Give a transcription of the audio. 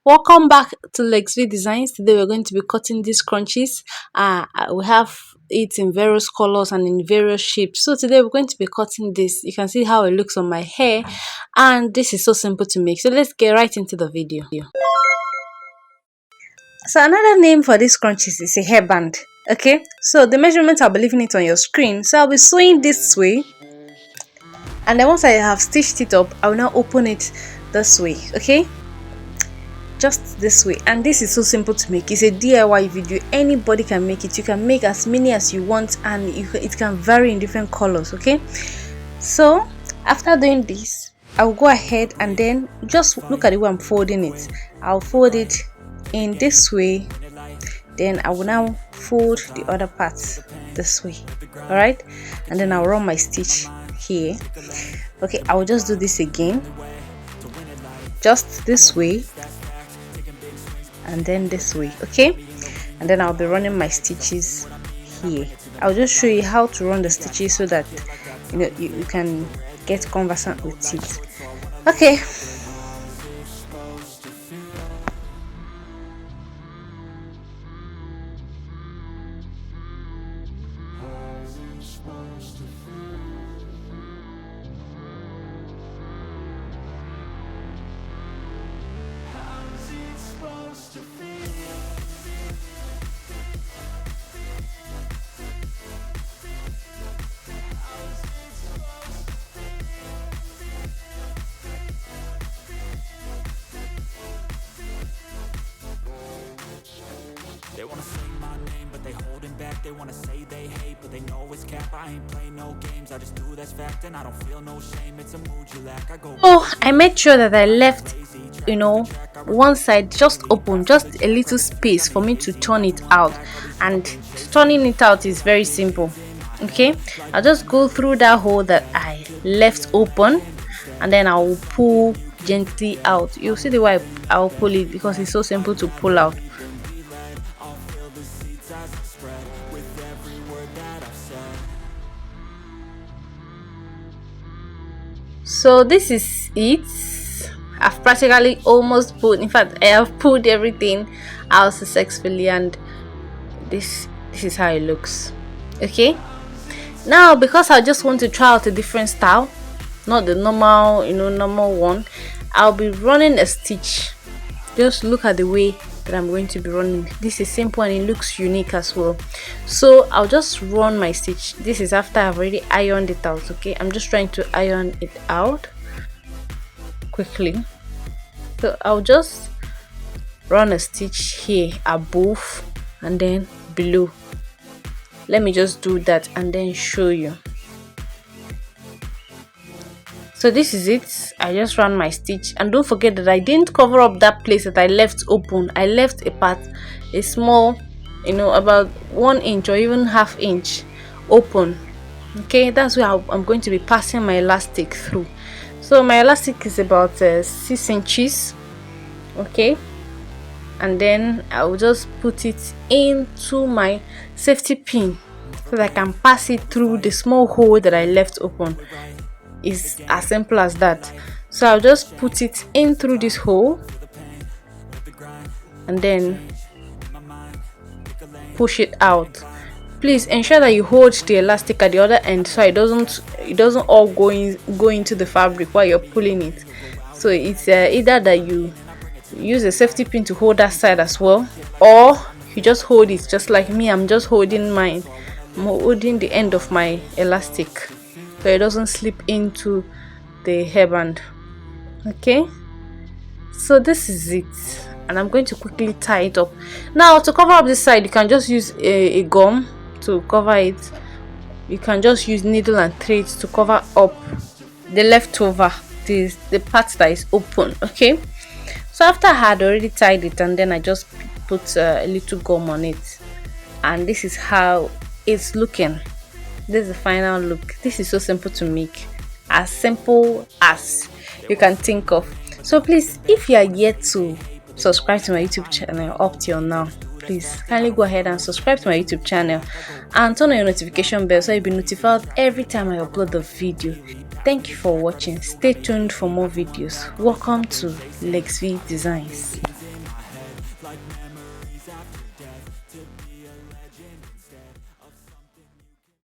Welcome back to Lexv Designs. Today we're going to be cutting these scrunchies. We have it in various colors and in various shapes. So today we're going to be cutting this. You can see how it looks on my hair, and this is so simple to make. So let's get right into the video. So another name for this scrunchies is a hairband. Okay, so the measurement I'll be leaving it on your screen. So I'll be sewing this way, and then once I have stitched it up, I will now open it this way. Okay, just this way. And this is so simple to make. It's a DIY video. Anybody can make it. You can make as many as you want, and it can vary in different colors. Okay, so after doing this, I'll go ahead and then just look at the way I'm folding it. I'll fold it in this way, then I will now fold the other part this way. All right, and then I'll run my stitch here. Okay, I will just do this again, just this way and then this way. Okay, and then I'll be running my stitches here. I'll just show you how to run the stitches so that you can get conversant with it. Okay, they wanna say my name, but they holding back. They wanna say they hate, but they know it's cap. I ain't play no games, I just do that's fact. And I don't feel no shame, it's a mood you lack. I go. so I made sure that I left one side just open, just a little space for me to turn it out. And turning it out is very simple. Okay, I'll just go through that hole that I left open, and then I'll pull gently out. You'll see the way I'll pull it, because it's so simple to pull out. So this is it. I've practically almost pulled, in fact I have pulled everything out successfully, and this is how it looks. Okay, now because I just want to try out a different style, not the normal one, I'll be running a stitch. Just look at the way that I'm going to be running. This is simple and it looks unique as well. So I'll just run my stitch. This is after I've already ironed it out. Okay, I'm just trying to iron it out quickly. So I'll just run a stitch here above and then below. Let me just do that and then show you. So this is it. I just ran my stitch, and don't forget that I didn't cover up that place that I left open. I left a part, a small, about 1 inch or even ½ inch open. Okay, that's where I'm going to be passing my elastic through. So my elastic is about 6 inches. Okay, and then I will just put it into my safety pin so that I can pass it through the small hole that I left open. Is as simple as that. So I'll just put it in through this hole and then push it out. Please ensure that you hold the elastic at the other end so it doesn't all go into the fabric while you're pulling it. So it's either that you use a safety pin to hold that side as well, or you just hold it just like me. I'm just holding mine. I'm holding the end of my elastic so it doesn't slip into the hairband. Okay, so this is it, and I'm going to quickly tie it up. Now to cover up this side, you can just use a gum to cover it. You can just use needle and thread to cover up the leftover, the part that is open. Okay, so after I had already tied it, and then I just put a little gum on it, and this is how it's looking. This is the final look. This is so simple to make, as simple as you can think of. So please, if you are yet to subscribe to my YouTube channel up till now, please kindly go ahead and subscribe to my YouTube channel and turn on your notification bell so you'll be notified every time I upload a video. Thank you for watching. Stay tuned for more videos. Welcome to Lexv Designs. like memories after death, to be